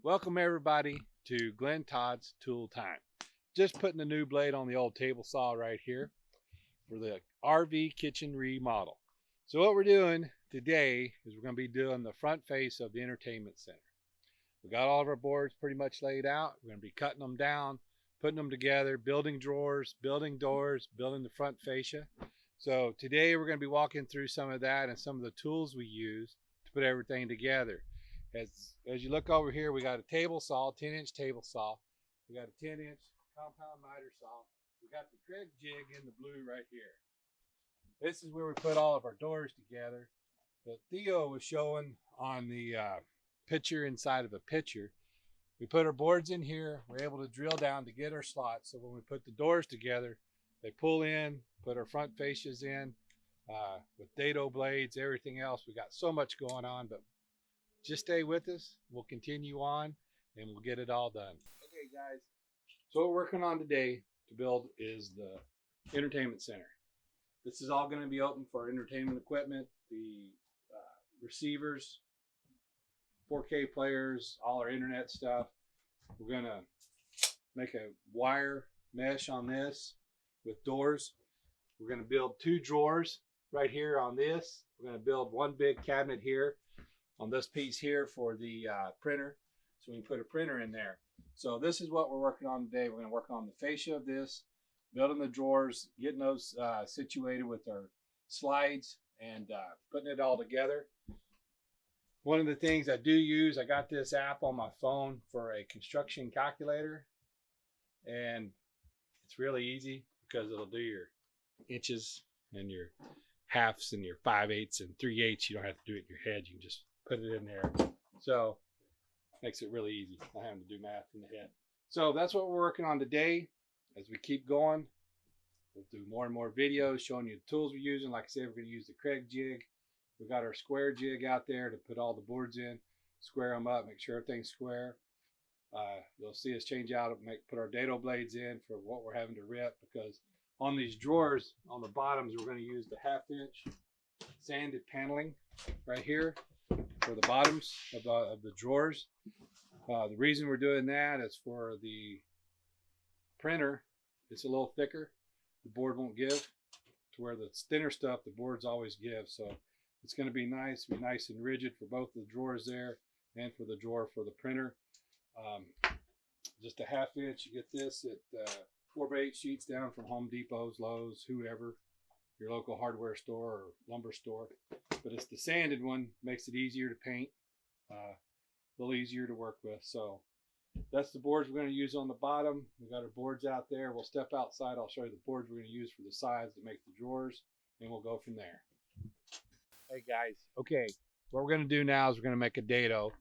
Welcome everybody to Todd's Tool Time. Just putting a new blade on the old table saw right here for the RV kitchen remodel. So what we're doing today is we're going to be doing the front face of the entertainment center. We got all of our boards pretty much laid out. We're going to be cutting them down, putting them together, building drawers, building doors, building the front fascia. So today we're going to be walking through some of that and some of the tools we use to put everything together. As you look over here, we got a table saw, 10-inch table saw. We got a 10-inch compound miter saw. We got the Kreg jig in the blue right here. This is where we put all of our doors together. But Theo was showing on the picture inside of a picture. We put our boards in here. We're able to drill down to get our slots. So when we put the doors together, they pull in, put our front fascias in with Dado blades, everything else. We got so much going on, but just stay with us. We'll continue on and we'll get it all done. Okay, guys. So what we're working on today to build is the entertainment center. This is all going to be open for entertainment equipment, the receivers, 4K players, all our internet stuff. We're going to make a wire mesh on this with doors. We're going to build 2 drawers right here on this. We're going to build one big cabinet here on this piece here for the printer, so we can put a printer in there. So this is what we're working on today. We're going to work on the fascia of this, building the drawers, getting those situated with our slides, and putting it all together. One of the things I do use, I got this app on my phone for a construction calculator, and it's really easy because it'll do your inches and your halves and your 5/8 and 3/8. You don't have to do it in your head. You can just put it in there. So makes it really easy, not having to do math in the head. So that's what we're working on today. As we keep going, we'll do more and more videos showing you the tools we're using. Like I said, we're going to use the Kreg jig. We got our square jig out there to put all the boards in, square them up, make sure everything's square. You'll see us change out, put our Dado blades in for what we're having to rip, because on these drawers, on the bottoms, we're going to use the 1/2-inch sanded paneling right here for the bottoms of the drawers. The reason we're doing that is for the printer. It's a little thicker. The board won't give, to where the thinner stuff, the boards always give. So it's going to be nice and rigid for both the drawers there and for the drawer for the printer. Just a 1/2 inch. You get this at 4x8 sheets down from Home Depot's, Lowe's, whoever, your local hardware store or lumber store. But it's the sanded one, makes it easier to paint, a little easier to work with. So that's the boards we're going to use on the bottom. We got our boards out there. We'll step outside. I'll show you the boards we're going to use for the sides to make the drawers, and we'll go from there. Hey guys, okay, what we're going to do now is we're going to make a dado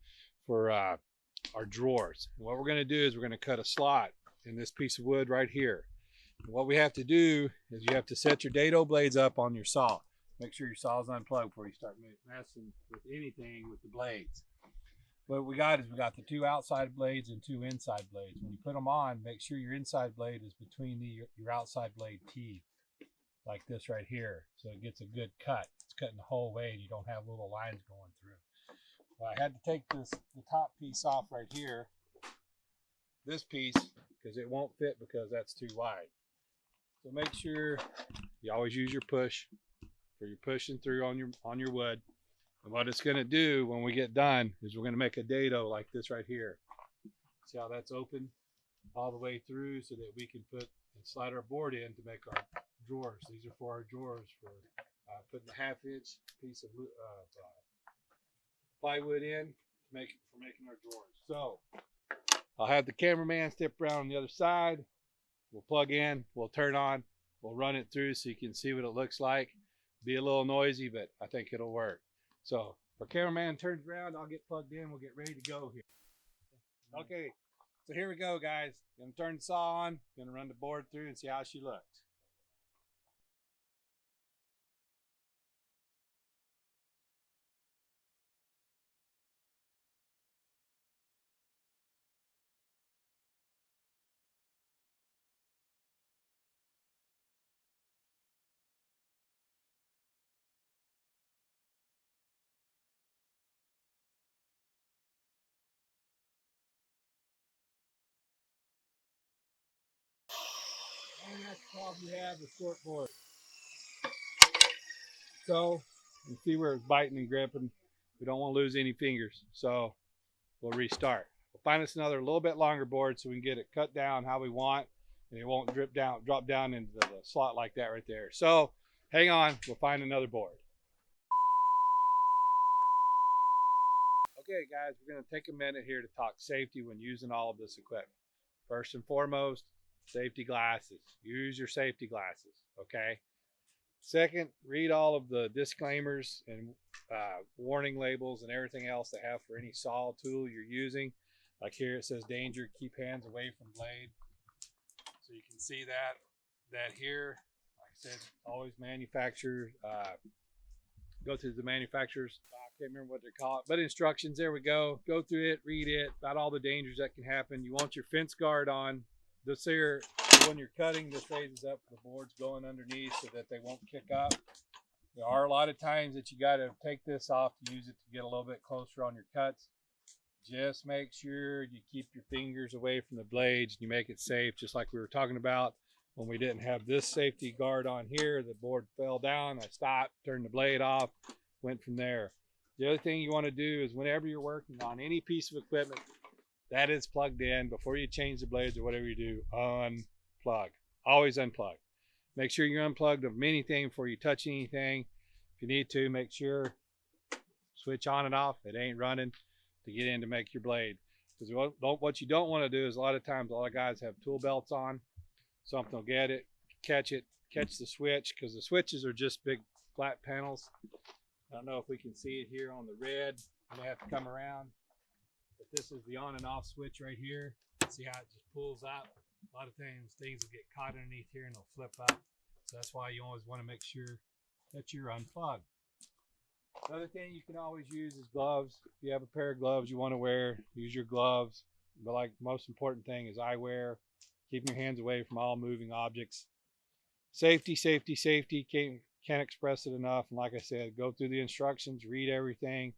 for our drawers. And what we're going to do is we're going to cut a slot in this piece of wood right here. And what we have to do is you have to set your dado blades up on your saw. Make sure your saw is unplugged before you start messing with anything with the blades. What we got is we got the 2 outside blades and 2 inside blades. When you put them on, make sure your inside blade is between your outside blade teeth, like this right here, so it gets a good cut. It's cutting the whole way and you don't have little lines going through. Well, I had to take the top piece off right here, this piece, because it won't fit because that's too wide. So make sure you always use your push for your pushing through on your wood. And what it's going to do when we get done is we're going to make a dado like this right here. See how that's open all the way through, so that we can put and slide our board in to make our drawers. These are for our drawers, for putting the 1/2-inch piece of plywood in for making our drawers. So I'll have the cameraman step around on the other side. We'll plug in, we'll turn on, we'll run it through so you can see what it looks like. Be a little noisy, but I think it'll work. So if our cameraman turns around, I'll get plugged in, we'll get ready to go here. Okay, so here we go, guys. Gonna turn the saw on, gonna run the board through and see how she looks. And that's the problem you have with short board. So you see where it's biting and gripping. We don't want to lose any fingers. So we'll restart. We'll find us another little bit longer board so we can get it cut down how we want, and it won't drop down into the slot like that right there. So hang on, we'll find another board. Okay guys, we're going to take a minute here to talk safety when using all of this equipment. First and foremost, safety glasses. Use your safety glasses, okay? Second, read all of the disclaimers and warning labels and everything else they have for any saw tool you're using. Like here it says danger, keep hands away from blade. So you can see that here, like I said, always manufacturer, go through the manufacturer's, I can't remember what they call it, but instructions, there we go. Go through it, read it, about all the dangers that can happen. You want your fence guard on. This here, when you're cutting, this raises up the boards going underneath so that they won't kick up. There are a lot of times that you got to take this off to use it to get a little bit closer on your cuts. Just make sure you keep your fingers away from the blades and you make it safe, just like we were talking about. When we didn't have this safety guard on here, the board fell down. I stopped, turned the blade off, went from there. The other thing you want to do is whenever you're working on any piece of equipment that is plugged in, before you change the blades or whatever you do, unplug. Always unplug. Make sure you're unplugged of anything before you touch anything. If you need to, make sure switch on and off. It ain't running to get in to make your blade. Because what you don't want to do is a lot of times a lot of guys have tool belts on. Something will get it, catch the switch, because the switches are just big flat panels. I don't know if we can see it here on the red. I may have to come around. But this is the on and off switch right here. See how it just pulls out? A lot of times things will get caught underneath here and they'll flip up. So that's why you always want to make sure that you're unplugged. Another thing you can always use is gloves. If you have a pair of gloves you want to wear, use your gloves. But like the most important thing is eyewear. Keeping your hands away from all moving objects. Safety, safety, safety. Can't express it enough. And like I said, go through the instructions, read everything.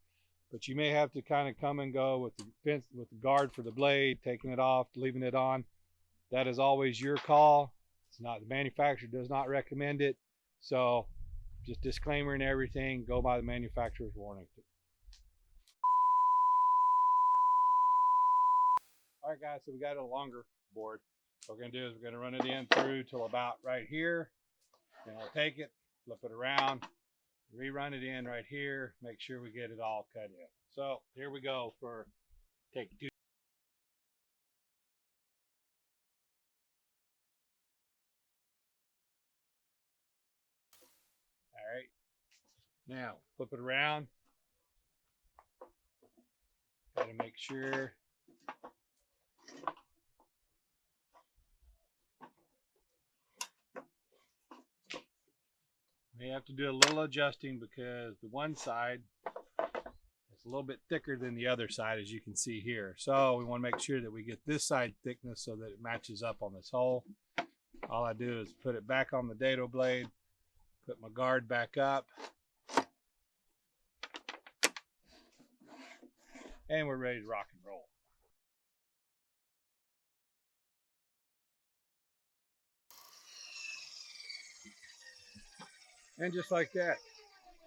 But you may have to kind of come and go with the guard for the blade, taking it off, leaving it on. That is always your call. It's not, the manufacturer does not recommend it. So just disclaimer and everything, go by the manufacturer's warning. All right guys, so we got a longer board. What we're gonna do is we're gonna run it in through till about right here. Then we'll take it, flip it around, rerun it in right here, make sure we get it all cut in. So here we go for take two. All right, now flip it around. Gotta make sure. May have to do a little adjusting because the one side is a little bit thicker than the other side, as you can see here. So we want to make sure that we get this side thickness so that it matches up on this hole. All I do is put it back on the dado blade, put my guard back up, and we're ready to rock and roll. And just like that,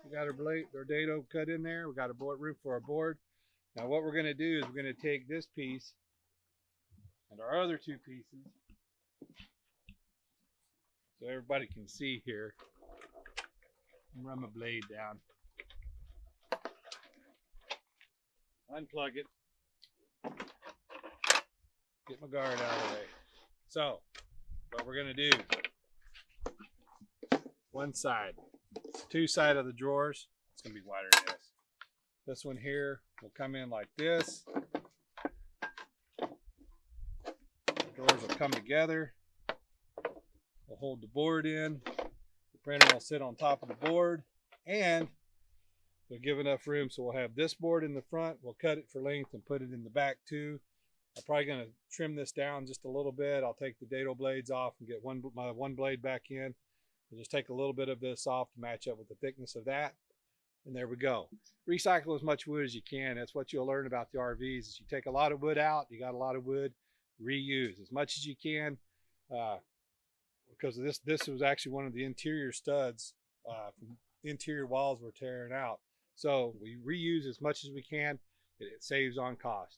we got our blade, our dado cut in there. We got a board room for our board. Now what we're going to do is we're going to take this piece and our other two pieces, so everybody can see here. Run my blade down, unplug it, get my guard out of the way. So what we're going to do, one side, two side of the drawers, it's going to be wider than this. This one here will come in like this. The drawers will come together. We'll hold the board in. The printer will sit on top of the board, and they'll give enough room so we'll have this board in the front. We'll cut it for length and put it in the back too. I'm probably going to trim this down just a little bit. I'll take the dado blades off and get my one blade back in. We'll just take a little bit of this off to match up with the thickness of that. And there we go. Recycle as much wood as you can. That's what you'll learn about the RVs is you take a lot of wood out, you got a lot of wood, reuse as much as you can. We'll because this was actually one of the interior studs from interior walls we're tearing out. So we reuse as much as we can. It saves on cost.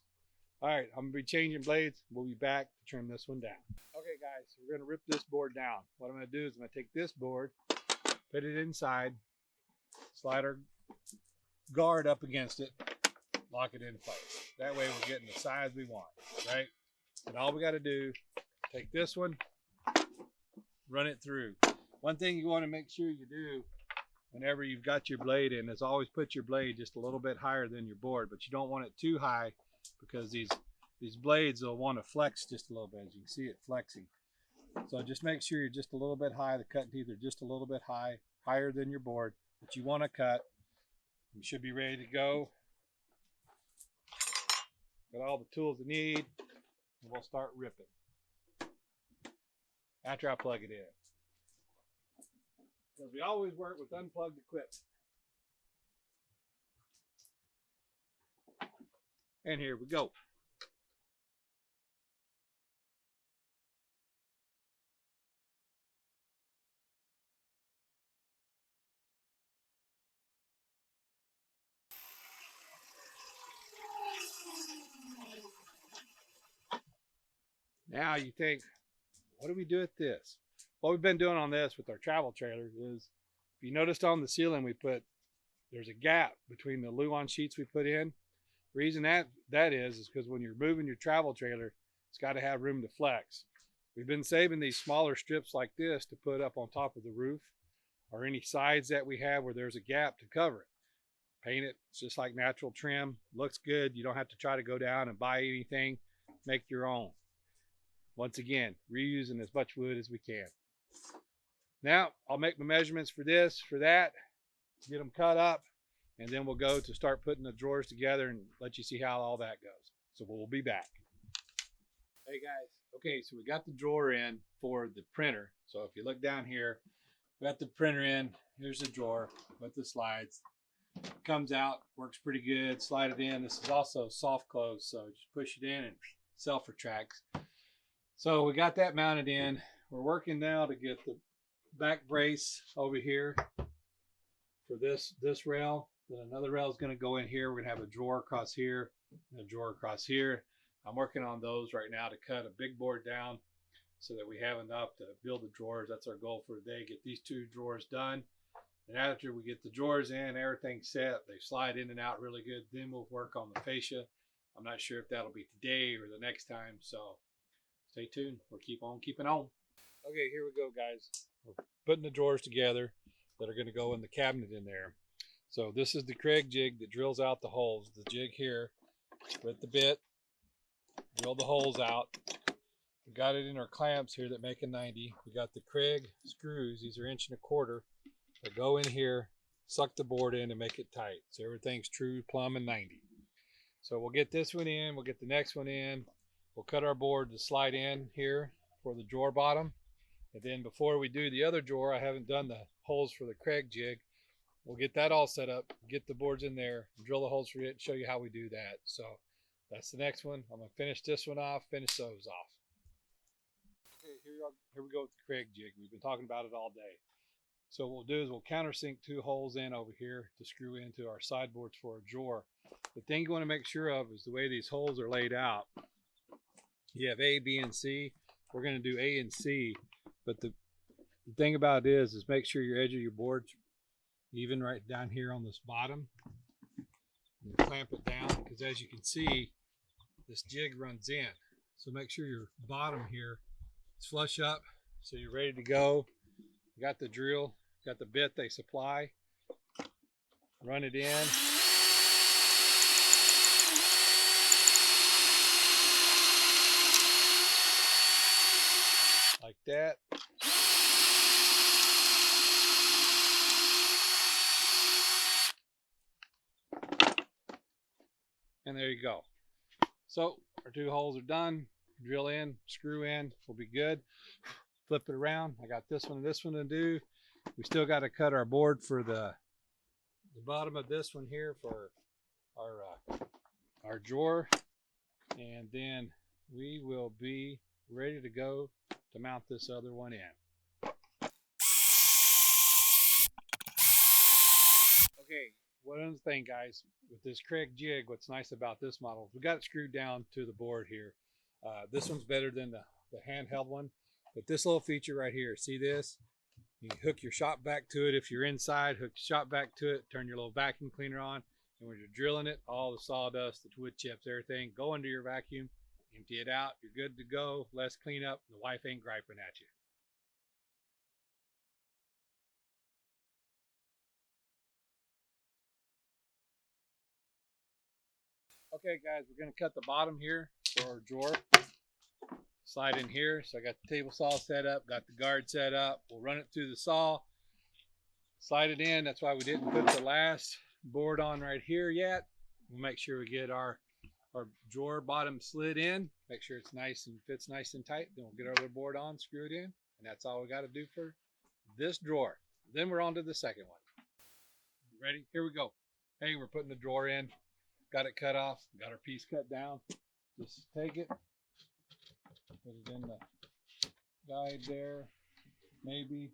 All right, I'm gonna be changing blades. We'll be back to trim this one down. Okay guys, so we're gonna rip this board down. What I'm gonna do is I'm gonna take this board, put it inside, slide our guard up against it, lock it in place. That way we're getting the size we want, right? And all we gotta do, take this one, run it through. One thing you wanna make sure you do whenever you've got your blade in is always put your blade just a little bit higher than your board, but you don't want it too high because these blades will want to flex just a little bit. As you can see it flexing. So just make sure you're just a little bit high. The cutting teeth are just a little bit higher than your board that you want to cut. You should be ready to go. Got all the tools you need, and we'll start ripping after I plug it in. Because we always work with unplugged equipment. And here we go. Now you think, what do we do with this? What we've been doing on this with our travel trailer is, if you noticed on the ceiling there's a gap between the Luan sheets we put in. The reason that is because when you're moving your travel trailer, it's got to have room to flex. We've been saving these smaller strips like this to put up on top of the roof or any sides that we have where there's a gap to cover it. Paint it, it's just like natural trim, looks good. You don't have to try to go down and buy anything, make your own. Once again, reusing as much wood as we can. Now I'll make my measurements for this, for that, get them cut up, and then we'll go to start putting the drawers together and let you see how all that goes. So we'll be back. Hey guys, okay, so we got the drawer in for the printer. So if you look down here, we got the printer in. Here's the drawer with the slides. Comes out, works pretty good. Slide it in. This is also soft close, so just push it in and self retracts. So we got that mounted in. We're working now to get the back brace over here for this rail. Then another rail is going to go in here. We're going to have a drawer across here and a drawer across here. I'm working on those right now to cut a big board down so that we have enough to build the drawers. That's our goal for today. Get these two drawers done. And after we get the drawers in, everything's set, they slide in and out really good, then we'll work on the fascia. I'm not sure if that'll be today or the next time, so stay tuned. We'll keep on keeping on. Okay, here we go, guys. We're putting the drawers together that are going to go in the cabinet in there. So this is the Kreg jig that drills out the holes. The jig here with the bit, drill the holes out. We got it in our clamps here that make a 90. We got the Kreg screws. These are 1.25 inches. That go in here, suck the board in and make it tight. So everything's true, plumb, and 90. So we'll get this one in, we'll get the next one in. We'll cut our board to slide in here for the drawer bottom. And then before we do the other drawer, I haven't done the holes for the Kreg jig. We'll get that all set up, get the boards in there, drill the holes for it, and show you how we do that. So that's the next one. I'm gonna finish this one off, finish those off. Okay, here we go with the Kreg jig. We've been talking about it all day. So what we'll do is we'll countersink 2 holes in over here to screw into our sideboards for a drawer. The thing you want to make sure of is the way these holes are laid out. You have A, B, and C. We're going to do A and C, but the thing about it is make sure your edge of your board's even right down here on this bottom. And clamp it down, because as you can see, this jig runs in. So make sure your bottom here is flush up so you're ready to go. You got the drill, got the bit they supply. Run it in. Like that. And there you go. So our 2 holes are done. Drill in, screw in, we'll be good. Flip it around. I got this one and this one to do. We still got to cut our board for the bottom of this one here for our drawer, and then we will be ready to go to mount this other one in. Okay, one other thing, guys, with this Kreg jig, what's nice about this model is we got it screwed down to the board here. This one's better than the handheld one, but this little feature right here, see this? You hook your shop vac to it. If you're inside, hook your shop vac to it, turn your little vacuum cleaner on, and when you're drilling it, all the sawdust, the wood chips, everything, go under your vacuum, empty it out, you're good to go, less cleanup, the wife ain't griping at you. Okay, guys, we're gonna cut the bottom here for our drawer. Slide in here. So I got the table saw set up, got the guard set up. We'll run it through the saw, slide it in. That's why we didn't put the last board on right here yet. We'll make sure we get our drawer bottom slid in, make sure it's nice and fits nice and tight. Then we'll get our other board on, screw it in, and that's all we got to do for this drawer. Then we're on to the second one. Ready? Here we go. Hey, we're putting the drawer in. Got it cut off, got our piece cut down. Just take it, put it in the guide there. Maybe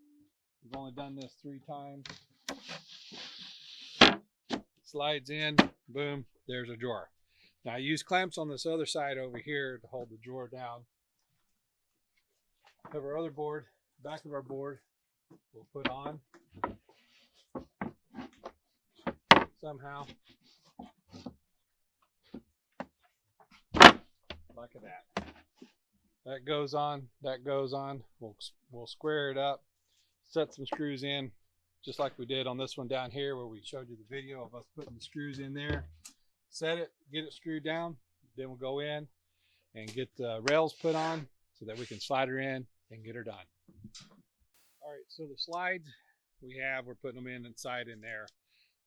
we've only done this 3 times. Slides in, boom, there's a drawer. Now I use clamps on this other side over here to hold the drawer down. Have our other board, back of our board, we'll put on somehow, like that. That goes on, that goes on. We'll square it up, set some screws in, just like we did on this one down here where we showed you the video of us putting the screws in there. Set it, get it screwed down, then we'll go in and get the rails put on so that we can slide her in and get her done. All right, so the slides we're putting them in inside in there.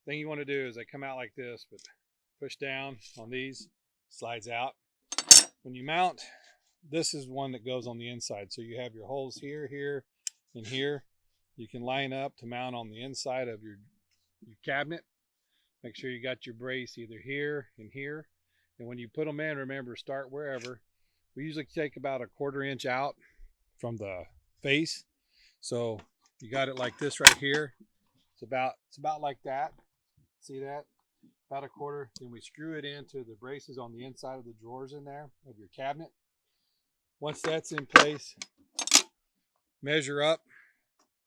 Thing you want to do is they come out like this, but push down on these, slides out. When you mount, this is one that goes on the inside. So you have your holes here, here, and here. You can line up to mount on the inside of your cabinet. Make sure you got your brace either here and here. And when you put them in, remember, start wherever. We usually take about a 1/4 inch out from the face. So you got it like this right here. It's about like that. See that? About a 1/4. Then we screw it into the braces on the inside of the drawers in there of your cabinet. Once that's in place, measure up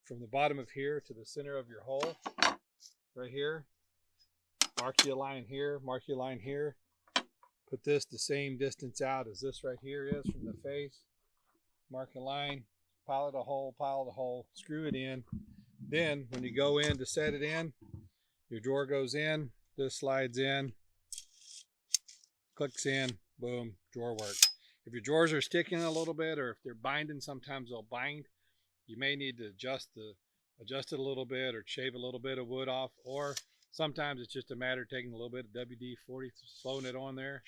from the bottom of here to the center of your hole right here. Mark your line here, mark your line here. Put this the same distance out as this right here is from the face. Mark a line, pile the hole, screw it in. Then when you go in to set it in, your drawer goes in, this slides in, clicks in, boom, drawer works. If your drawers are sticking a little bit, or if they're binding, sometimes they'll bind. You may need to adjust it a little bit or shave a little bit of wood off, or sometimes it's just a matter of taking a little bit of WD-40, slowing it on there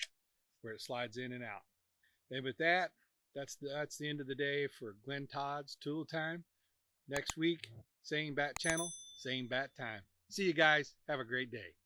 where it slides in and out. And with that, that's the end of the day for Glenn Todd's Tool Time. Next week, same bat channel, same bat time. See you guys. Have a great day.